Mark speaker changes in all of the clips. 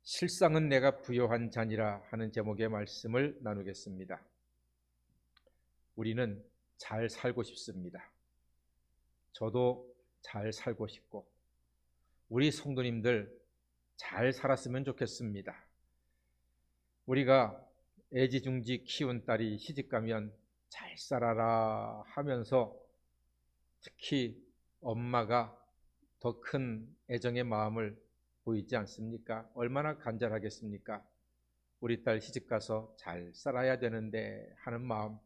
Speaker 1: 실상은 내가 부요한 자니라 하는 제목의 말씀을 나누겠습니다. 우리는 잘 살고 싶습니다. 저도 잘 살고 싶고 우리 성도님들 잘 살았으면 좋겠습니다. 우리가 애지중지 키운 딸이 시집가면 잘 살아라 하면서 특히 엄마가 더 큰 애정의 마음을 보이지 않습니까? 얼마나 간절하겠습니까? 우리 딸 시집가서 잘 살아야 되는데 하는 마음,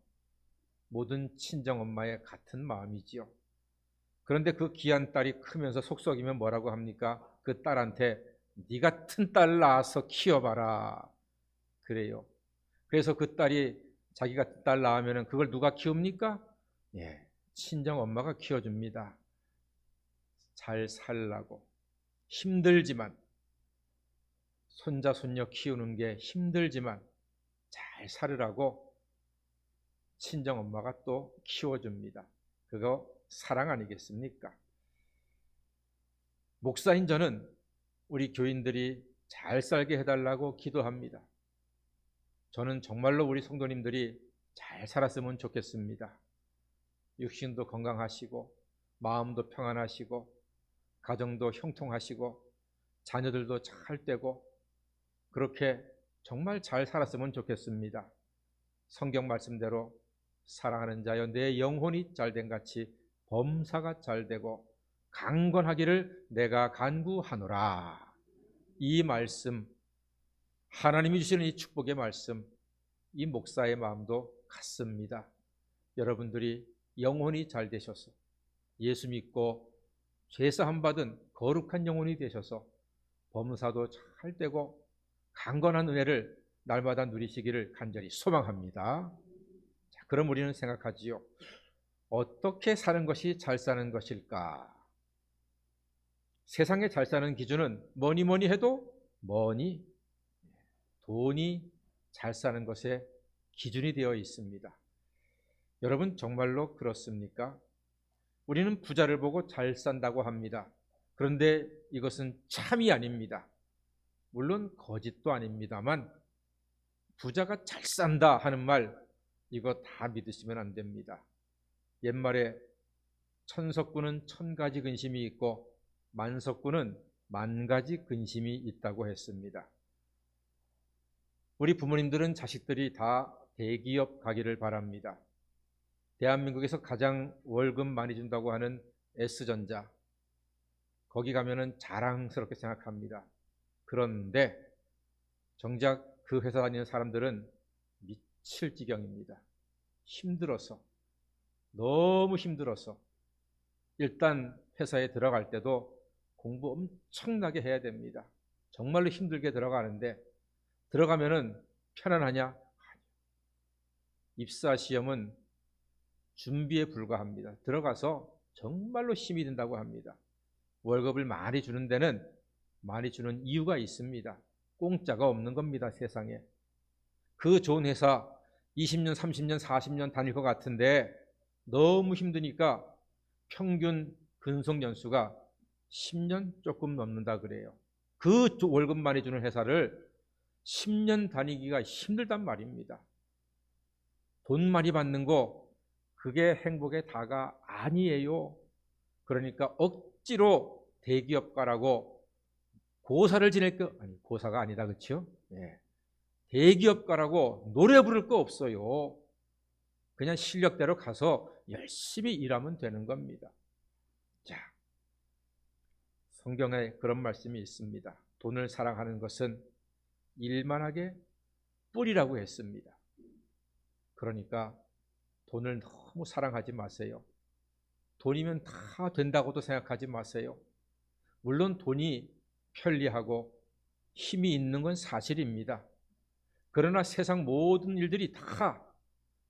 Speaker 1: 모든 친정엄마의 같은 마음이지요. 그런데 그 귀한 딸이 크면서 속썩이면 뭐라고 합니까? 그 딸한테 네 같은 딸 낳아서 키워봐라 그래요. 그래서 그 딸이 자기 같은 딸 낳으면 그걸 누가 키웁니까? 예, 친정엄마가 키워줍니다. 잘 살라고. 힘들지만, 손자 손녀 키우는 게 힘들지만 잘 살으라고 친정엄마가 또 키워줍니다. 그거 사랑 아니겠습니까? 목사인 저는 우리 교인들이 잘 살게 해달라고 기도합니다. 저는 정말로 우리 성도님들이 잘 살았으면 좋겠습니다. 육신도 건강하시고 마음도 평안하시고 가정도 형통하시고 자녀들도 잘 되고 그렇게 정말 잘 살았으면 좋겠습니다. 성경 말씀대로 사랑하는 자여 내 영혼이 잘된 같이 범사가 잘되고 강건하기를 내가 간구하노라. 이 말씀, 하나님이 주시는 이 축복의 말씀, 이 목사의 마음도 같습니다. 여러분들이 영혼이 잘 되셔서 예수 믿고 죄사함 받은 거룩한 영혼이 되셔서 범사도 잘 되고 강건한 은혜를 날마다 누리시기를 간절히 소망합니다. 자, 그럼 우리는 생각하지요. 어떻게 사는 것이 잘 사는 것일까? 세상에 잘 사는 기준은 뭐니 해도 돈이 잘 사는 것의 기준이 되어 있습니다. 여러분 정말로 그렇습니까? 우리는 부자를 보고 잘 산다고 합니다. 그런데 이것은 참이 아닙니다. 물론 거짓도 아닙니다만 부자가 잘 산다 하는 말 이거 다 믿으시면 안 됩니다. 옛말에 천석구는 1000가지 근심이 있고 만석구는 10,000가지 근심이 있다고 했습니다. 우리 부모님들은 자식들이 다 대기업 가기를 바랍니다. 대한민국에서 가장 월급 많이 준다고 하는 S전자, 거기 가면은 자랑스럽게 생각합니다. 그런데 정작 그 회사 다니는 사람들은 미칠 지경입니다. 힘들어서, 너무 힘들어서 일단 회사에 들어갈 때도 공부 엄청나게 해야 됩니다. 정말로 힘들게 들어가는데 들어가면은 편안하냐? 입사 시험은 준비에 불과합니다. 들어가서 정말로 힘이 든다고 합니다. 월급을 많이 주는 데는 많이 주는 이유가 있습니다. 공짜가 없는 겁니다, 세상에. 그 좋은 회사 20년, 30년, 40년 다닐 것 같은데 너무 힘드니까 평균 근속 연수가 10년 조금 넘는다 그래요. 그 월급 많이 주는 회사를 10년 다니기가 힘들단 말입니다. 돈 많이 받는 거 그게 행복의 다가 아니에요. 그러니까 억지로 대기업 가라고 고사를 지낼 거 아니 고사가 아니다 그렇죠? 네. 대기업 가라고 노래 부를 거 없어요. 그냥 실력대로 가서 열심히 일하면 되는 겁니다. 자, 성경에 그런 말씀이 있습니다. 돈을 사랑하는 것은 일만하게 뿌리라고 했습니다. 그러니까 돈을 너무 사랑하지 마세요. 돈이면 다 된다고도 생각하지 마세요. 물론 돈이 편리하고 힘이 있는 건 사실입니다. 그러나 세상 모든 일들이 다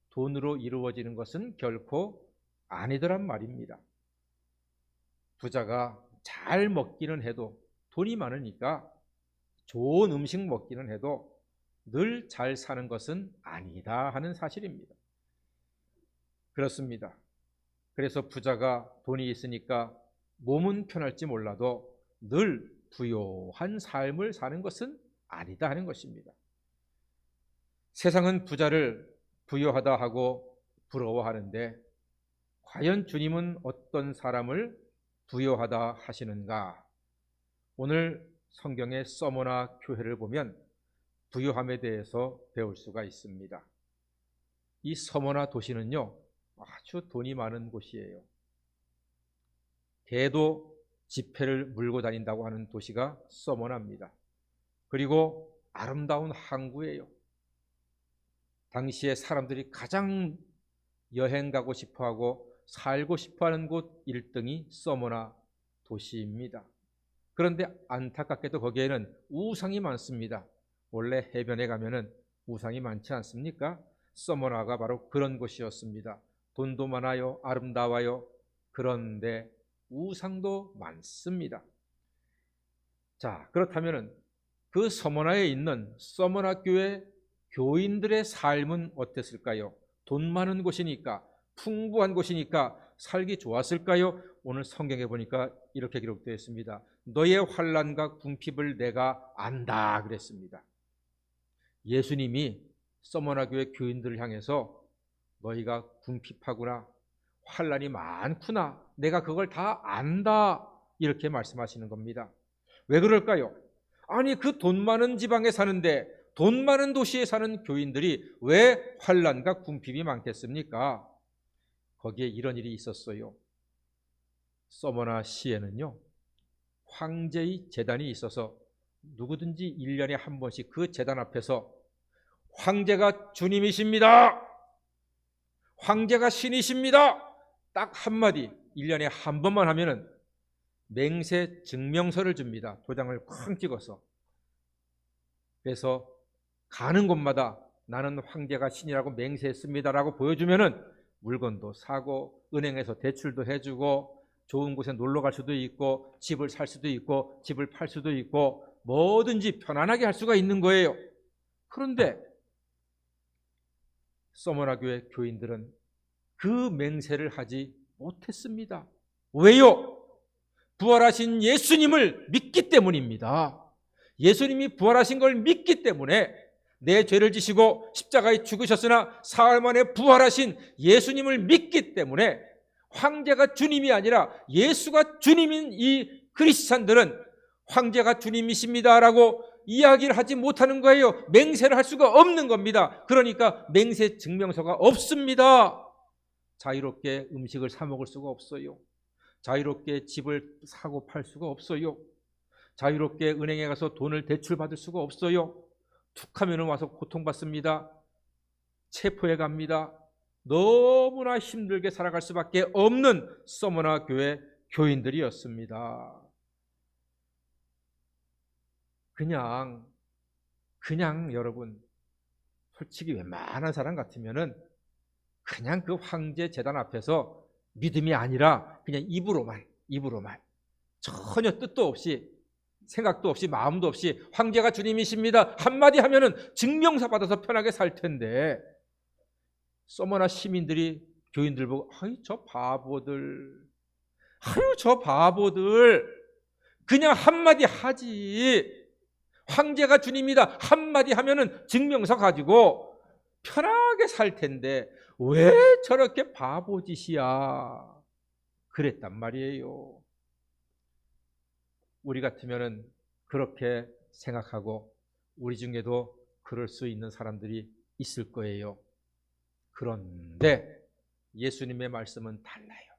Speaker 1: 돈으로 이루어지는 것은 결코 아니더란 말입니다. 부자가 잘 먹기는 해도 돈이 많으니까 좋은 음식 먹기는 해도 늘 잘 사는 것은 아니다 하는 사실입니다. 그렇습니다. 그래서 부자가 돈이 있으니까 몸은 편할지 몰라도 늘 부요한 삶을 사는 것은 아니다 하는 것입니다. 세상은 부자를 부유하다 하고 부러워하는데 과연 주님은 어떤 사람을 부유하다 하시는가? 오늘 성경의 서머나 교회를 보면 부유함에 대해서 배울 수가 있습니다. 이 서머나 도시는요, 아주 돈이 많은 곳이에요. 개도 지폐를 물고 다닌다고 하는 도시가 서머나입니다. 그리고 아름다운 항구예요. 당시에 사람들이 가장 여행 가고 싶어하고 살고 싶어하는 곳 1등이 서머나 도시입니다. 그런데 안타깝게도 거기에는 우상이 많습니다. 원래 해변에 가면은 우상이 많지 않습니까? 서머나가 바로 그런 곳이었습니다. 돈도 많아요, 아름다워요. 그런데 우상도 많습니다. 자, 그렇다면은 그 서머나에 있는 서머나 교회 교인들의 삶은 어땠을까요? 돈 많은 곳이니까, 풍부한 곳이니까 살기 좋았을까요? 오늘 성경에 보니까 이렇게 기록되어 있습니다. 너의 환난과 궁핍을 내가 안다 그랬습니다. 예수님이 서머나 교회 교인들을 향해서 너희가 궁핍하구나, 환난이 많구나, 내가 그걸 다 안다, 이렇게 말씀하시는 겁니다. 왜 그럴까요? 아니, 그 돈 많은 지방에 사는데, 돈 많은 도시에 사는 교인들이 왜 환난과 궁핍이 많겠습니까? 거기에 이런 일이 있었어요. 서머나 시에는요, 황제의 제단이 있어서 누구든지 1년에 한 번씩 그 제단 앞에서 황제가 주님이십니다, 황제가 신이십니다, 딱 한마디 1년에 한 번만 하면은 맹세 증명서를 줍니다. 도장을 쾅 찍어서. 그래서 가는 곳마다 나는 황제가 신이라고 맹세했습니다라고 보여주면은 물건도 사고 은행에서 대출도 해주고 좋은 곳에 놀러 갈 수도 있고 집을 살 수도 있고 집을 팔 수도 있고 뭐든지 편안하게 할 수가 있는 거예요. 그런데 서머나 교회 교인들은 그 맹세를 하지 못했습니다. 왜요? 부활하신 예수님을 믿기 때문입니다. 예수님이 부활하신 걸 믿기 때문에 내 죄를 지시고 십자가에 죽으셨으나 사흘 만에 부활하신 예수님을 믿기 때문에 황제가 주님이 아니라 예수가 주님인 이 크리스찬들은 황제가 주님이십니다라고 이야기를 하지 못하는 거예요. 맹세를 할 수가 없는 겁니다. 그러니까 맹세 증명서가 없습니다. 자유롭게 음식을 사 먹을 수가 없어요. 자유롭게 집을 사고 팔 수가 없어요. 자유롭게 은행에 가서 돈을 대출받을 수가 없어요. 툭 하면 와서 고통받습니다. 체포해 갑니다. 너무나 힘들게 살아갈 수밖에 없는 서머나 교회 교인들이었습니다. 그냥 여러분, 솔직히 웬만한 사람 같으면은 그냥 그 황제 제단 앞에서 믿음이 아니라 그냥 입으로만 전혀 뜻도 없이 생각도 없이 마음도 없이 황제가 주님이십니다 한마디 하면은 증명서 받아서 편하게 살 텐데, 서머나 시민들이 교인들 보고 아유 저 바보들 그냥 한마디 하지, 황제가 주님이다 한마디 하면은 증명서 가지고 편하게 살 텐데 왜 저렇게 바보짓이야 그랬단 말이에요. 우리 같으면은 그렇게 생각하고 우리 중에도 그럴 수 있는 사람들이 있을 거예요. 그런데 예수님의 말씀은 달라요.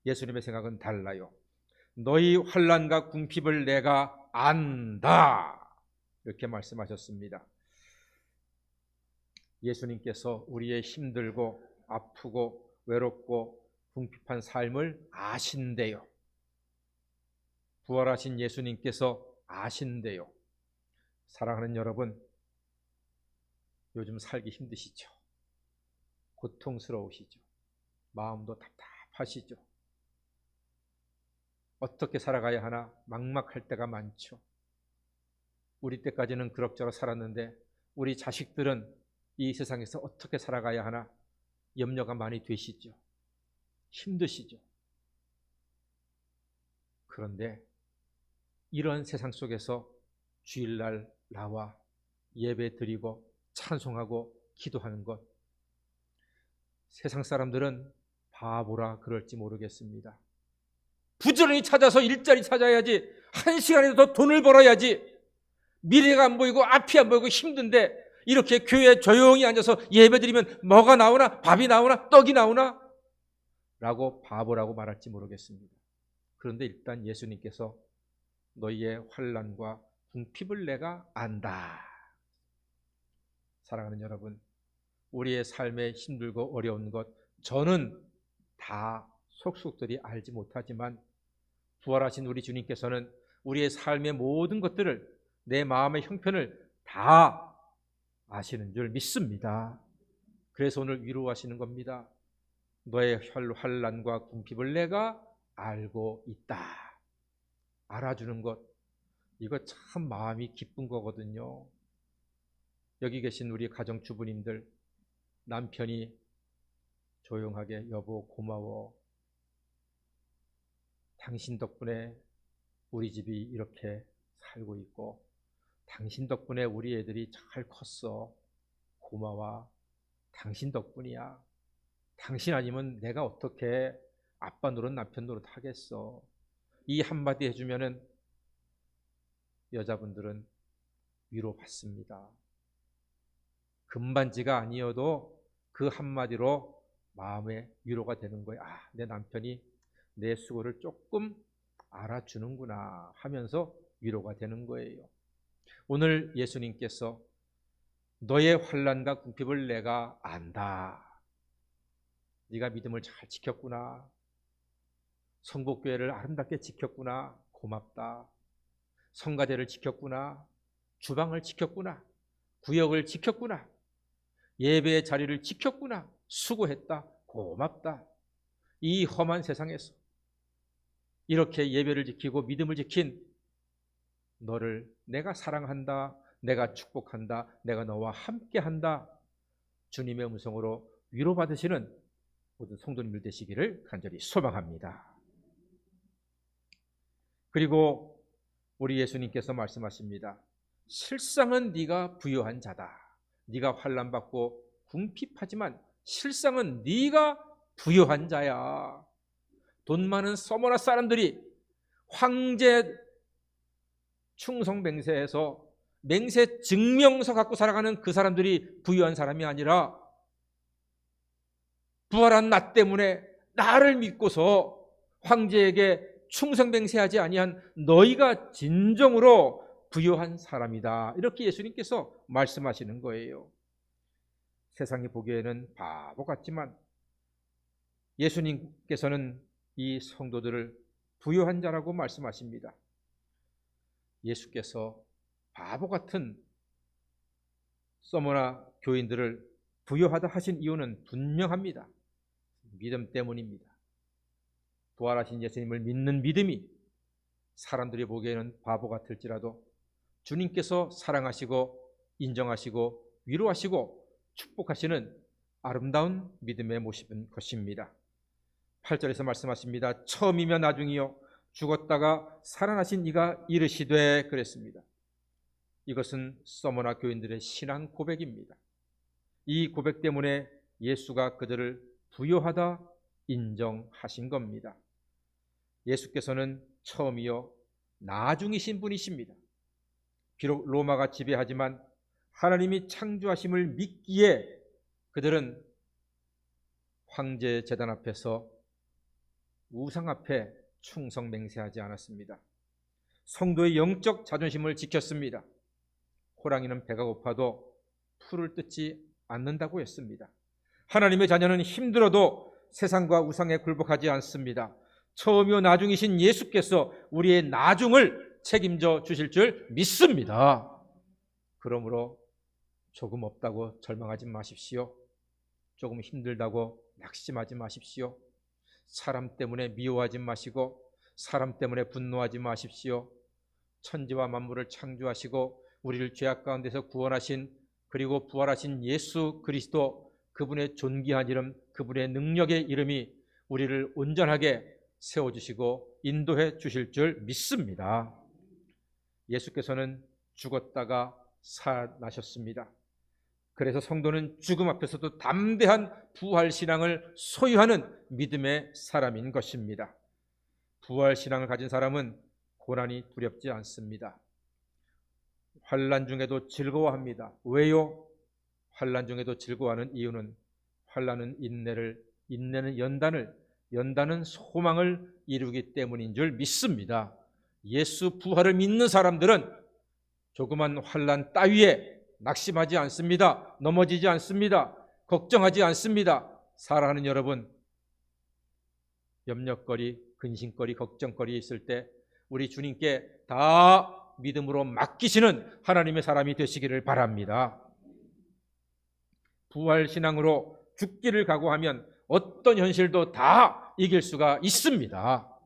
Speaker 1: 예수님의 생각은 달라요. 너희 환난과 궁핍을 내가 안다, 이렇게 말씀하셨습니다. 예수님께서 우리의 힘들고 아프고 외롭고 궁핍한 삶을 아신대요. 부활하신 예수님께서 아신대요. 사랑하는 여러분, 요즘 살기 힘드시죠? 고통스러우시죠? 마음도 답답하시죠? 어떻게 살아가야 하나 막막할 때가 많죠. 우리 때까지는 그럭저럭 살았는데 우리 자식들은 이 세상에서 어떻게 살아가야 하나 염려가 많이 되시죠. 힘드시죠. 그런데 이런 세상 속에서 주일날 나와 예배 드리고 찬송하고 기도하는 것. 세상 사람들은 바보라 그럴지 모르겠습니다. 부지런히 찾아서 일자리 찾아야지, 한 시간이라도 더 돈을 벌어야지, 미래가 안 보이고 앞이 안 보이고 힘든데 이렇게 교회에 조용히 앉아서 예배 드리면 뭐가 나오나? 밥이 나오나? 떡이 나오나? 라고 바보라고 말할지 모르겠습니다. 그런데 일단 예수님께서 너희의 환난과 궁핍을 내가 안다. 사랑하는 여러분, 우리의 삶에 힘들고 어려운 것 저는 다 속속들이 알지 못하지만 부활하신 우리 주님께서는 우리의 삶의 모든 것들을, 내 마음의 형편을 다 아시는 줄 믿습니다. 그래서 오늘 위로하시는 겁니다. 너의 환난과 궁핍을 내가 알고 있다. 알아주는 것, 이거 참 마음이 기쁜 거거든요. 여기 계신 우리 가정주부님들, 남편이 조용하게 여보 고마워, 당신 덕분에 우리 집이 이렇게 살고 있고 당신 덕분에 우리 애들이 잘 컸어, 고마워, 당신 덕분이야, 당신 아니면 내가 어떻게 아빠 노릇 남편 노릇 하겠어. 이 한마디 해주면은 여자분들은 위로받습니다. 금반지가 아니어도 그 한마디로 마음의 위로가 되는 거예요. 아, 내 남편이 내 수고를 조금 알아주는구나 하면서 위로가 되는 거예요. 오늘 예수님께서 너의 환난과 궁핍을 내가 안다. 네가 믿음을 잘 지켰구나. 성복교회를 아름답게 지켰구나. 고맙다. 성가대를 지켰구나. 주방을 지켰구나. 구역을 지켰구나. 예배의 자리를 지켰구나. 수고했다. 고맙다. 이 험한 세상에서 이렇게 예배를 지키고 믿음을 지킨 너를 내가 사랑한다. 내가 축복한다. 내가 너와 함께한다. 주님의 음성으로 위로받으시는 모든 성도님들 되시기를 간절히 소망합니다. 그리고 우리 예수님께서 말씀하십니다. 실상은 네가 부유한 자다. 네가 환난받고 궁핍하지만 실상은 네가 부유한 자야. 돈 많은 서머나 사람들이 황제 충성 맹세해서 맹세 증명서 갖고 살아가는 그 사람들이 부유한 사람이 아니라 부활한 나 때문에 나를 믿고서 황제에게 충성 맹세하지 아니한 너희가 진정으로 부유한 사람이다. 이렇게 예수님께서 말씀하시는 거예요. 세상이 보기에는 바보 같지만 예수님께서는 이 성도들을 부유한 자라고 말씀하십니다. 예수께서 바보 같은 서머나 교인들을 부유하다 하신 이유는 분명합니다. 믿음 때문입니다. 부활하신 예수님을 믿는 믿음이 사람들이 보기에는 바보 같을지라도 주님께서 사랑하시고 인정하시고 위로하시고 축복하시는 아름다운 믿음의 모습인 것입니다. 8절에서 말씀하십니다. 처음이며 나중이요 죽었다가 살아나신 이가 이르시되 그랬습니다. 이것은 서머나 교인들의 신앙 고백입니다. 이 고백 때문에 예수가 그들을 부유하다 인정하신 겁니다. 예수께서는 처음이요 나중이신 분이십니다. 비록 로마가 지배하지만 하나님이 창조하심을 믿기에 그들은 황제 제단 앞에서 우상 앞에 충성 맹세하지 않았습니다. 성도의 영적 자존심을 지켰습니다. 호랑이는 배가 고파도 풀을 뜯지 않는다고 했습니다. 하나님의 자녀는 힘들어도 세상과 우상에 굴복하지 않습니다. 처음이요 나중이신 예수께서 우리의 나중을 책임져 주실 줄 믿습니다. 그러므로 조금 없다고 절망하지 마십시오. 조금 힘들다고 낙심하지 마십시오. 사람 때문에 미워하지 마시고 사람 때문에 분노하지 마십시오. 천지와 만물을 창조하시고 우리를 죄악 가운데서 구원하신 그리고 부활하신 예수 그리스도, 그분의 존귀한 이름, 그분의 능력의 이름이 우리를 온전하게 세워주시고 인도해 주실 줄 믿습니다. 예수께서는 죽었다가 살아나셨습니다. 그래서 성도는 죽음 앞에서도 담대한 부활신앙을 소유하는 믿음의 사람인 것입니다. 부활신앙을 가진 사람은 고난이 두렵지 않습니다. 환난 중에도 즐거워합니다. 왜요? 환난 중에도 즐거워하는 이유는 환난은 인내는 연단은 소망을 이루기 때문인 줄 믿습니다. 예수 부활을 믿는 사람들은 조그만 환난 따위에 낙심하지 않습니다. 넘어지지 않습니다. 걱정하지 않습니다. 사랑하는 여러분, 염려거리, 근심거리, 걱정거리 있을 때 우리 주님께 다 믿음으로 맡기시는 하나님의 사람이 되시기를 바랍니다. 부활신앙으로 죽기를 각오하면 어떤 현실도 다 이길 수가 있습니다.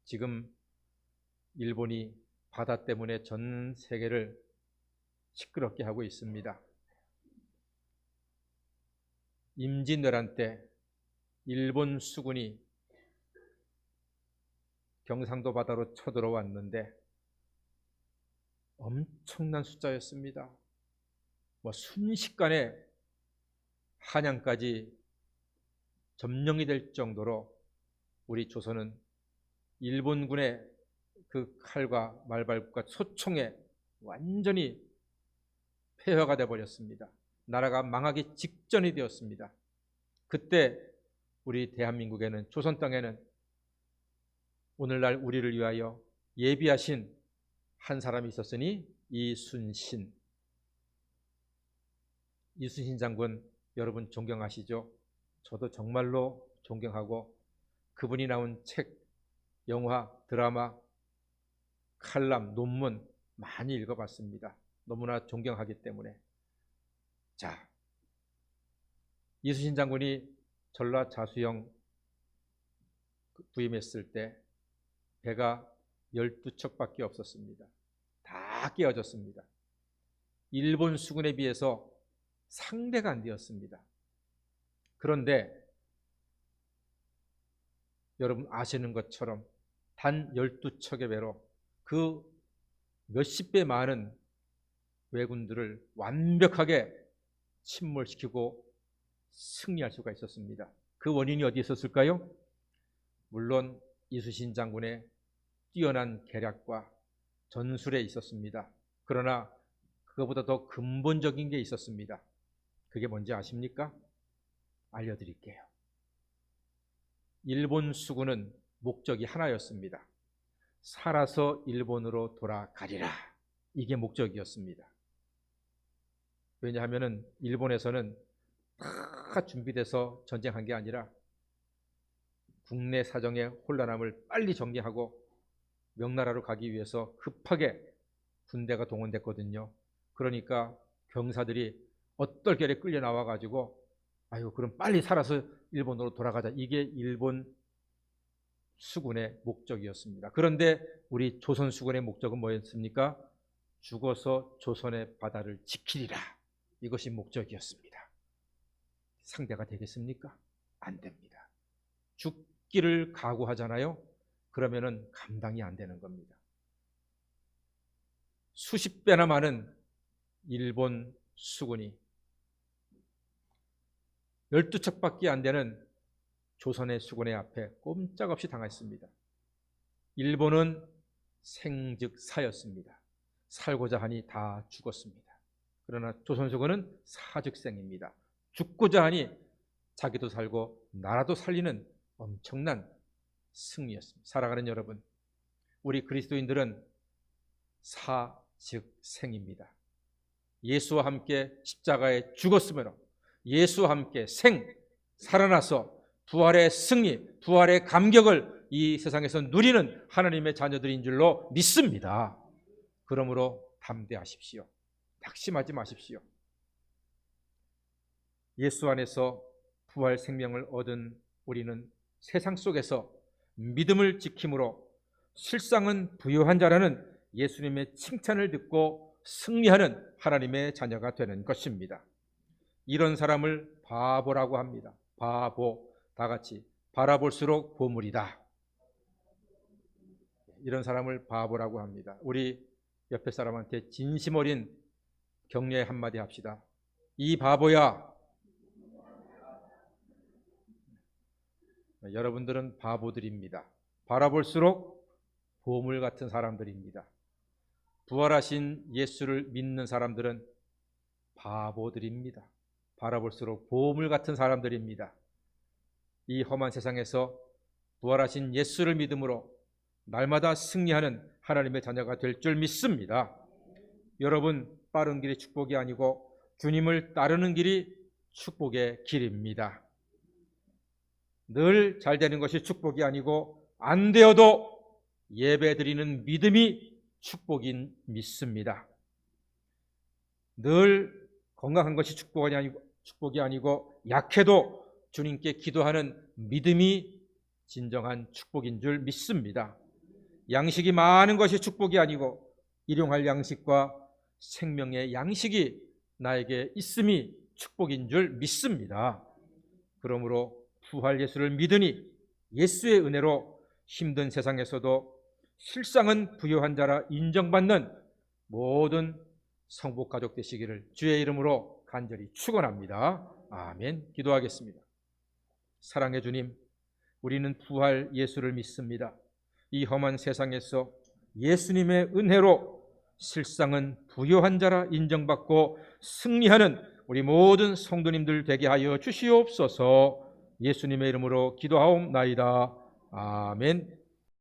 Speaker 1: 지금 일본이 바다 때문에 전 세계를 시끄럽게 하고 있습니다. 임진왜란 때 일본 수군이 경상도 바다로 쳐들어왔는데 엄청난 숫자였습니다. 순식간에 한양까지 점령이 될 정도로 우리 조선은 일본군의 그 칼과 말발굽과 소총에 완전히 폐허가 되어버렸습니다. 나라가 망하기 직전이 되었습니다. 그때 우리 대한민국에는, 조선 땅에는 오늘날 우리를 위하여 예비하신 한 사람이 있었으니 이순신 장군 여러분 존경하시죠? 저도 정말로 존경하고 그분이 나온 책, 영화, 드라마, 칼럼, 논문 많이 읽어봤습니다. 너무나 존경하기 때문에. 자, 이순신 장군이 전라자수영 부임했을 때 배가 12척밖에 없었습니다. 다 깨어졌습니다. 일본 수군에 비해서 상대가 안 되었습니다. 그런데 여러분 아시는 것처럼 단 12척의 배로 그 몇십 배 많은 왜군들을 완벽하게 침몰시키고 승리할 수가 있었습니다. 그 원인이 어디 있었을까요? 물론 이순신 장군의 뛰어난 계략과 전술에 있었습니다. 그러나 그것보다 더 근본적인 게 있었습니다. 그게 뭔지 아십니까? 알려드릴게요. 일본 수군은 목적이 하나였습니다. 살아서 일본으로 돌아가리라. 이게 목적이었습니다. 왜냐하면 일본에서는 다 준비돼서 전쟁한 게 아니라 국내 사정의 혼란함을 빨리 정리하고 명나라로 가기 위해서 급하게 군대가 동원됐거든요. 그러니까 병사들이 어떨결에 끌려 나와가지고 아유 그럼 빨리 살아서 일본으로 돌아가자. 이게 일본 수군의 목적이었습니다. 그런데 우리 조선 수군의 목적은 뭐였습니까? 죽어서 조선의 바다를 지키리라. 이것이 목적이었습니다. 상대가 되겠습니까? 안 됩니다. 죽기를 각오하잖아요. 그러면은 감당이 안 되는 겁니다. 수십 배나 많은 일본 수군이 12척밖에 안 되는 조선의 수군의 앞에 꼼짝없이 당했습니다. 일본은 생즉사였습니다. 살고자 하니 다 죽었습니다. 그러나 조선 수군은 사즉생입니다. 죽고자 하니 자기도 살고 나라도 살리는 엄청난 승리였습니다. 사랑하는 여러분, 우리 그리스도인들은 사즉생입니다. 예수와 함께 십자가에 죽었으므로 예수와 함께 살아나서 부활의 승리, 부활의 감격을 이 세상에서 누리는 하나님의 자녀들인 줄로 믿습니다. 그러므로 담대하십시오. 낙심하지 마십시오. 예수 안에서 부활 생명을 얻은 우리는 세상 속에서 믿음을 지킴으로 실상은 부요한 자라는 예수님의 칭찬을 듣고 승리하는 하나님의 자녀가 되는 것입니다. 이런 사람을 바보라고 합니다. 바보. 다 같이 바라볼수록 보물이다. 이런 사람을 바보라고 합니다. 우리 옆에 사람한테 진심 어린 격려의 한마디 합시다. 이 바보야. 여러분들은 바보들입니다. 바라볼수록 보물 같은 사람들입니다. 부활하신 예수를 믿는 사람들은 바보들입니다. 바라볼수록 보물 같은 사람들입니다. 이 험한 세상에서 부활하신 예수를 믿음으로 날마다 승리하는 하나님의 자녀가 될 줄 믿습니다. 여러분, 빠른 길이 축복이 아니고 주님을 따르는 길이 축복의 길입니다. 늘 잘 되는 것이 축복이 아니고 안 되어도 예배 드리는 믿음이 축복인 믿습니다. 늘 건강한 것이 축복이 아니고 약해도 주님께 기도하는 믿음이 진정한 축복인 줄 믿습니다. 양식이 많은 것이 축복이 아니고 일용할 양식과 생명의 양식이 나에게 있음이 축복인 줄 믿습니다. 그러므로 부활 예수를 믿으니 예수의 은혜로 힘든 세상에서도 실상은 부요한 자라 인정받는 모든 성복 가족 되시기를 주의 이름으로 간절히 축원합니다. 아멘. 기도하겠습니다. 사랑의 주님, 우리는 부활 예수를 믿습니다. 이 험한 세상에서 예수님의 은혜로 실상은 부요한 자라 인정받고 승리하는 우리 모든 성도님들 되게 하여 주시옵소서. 예수님의 이름으로 기도하옵나이다. 아멘.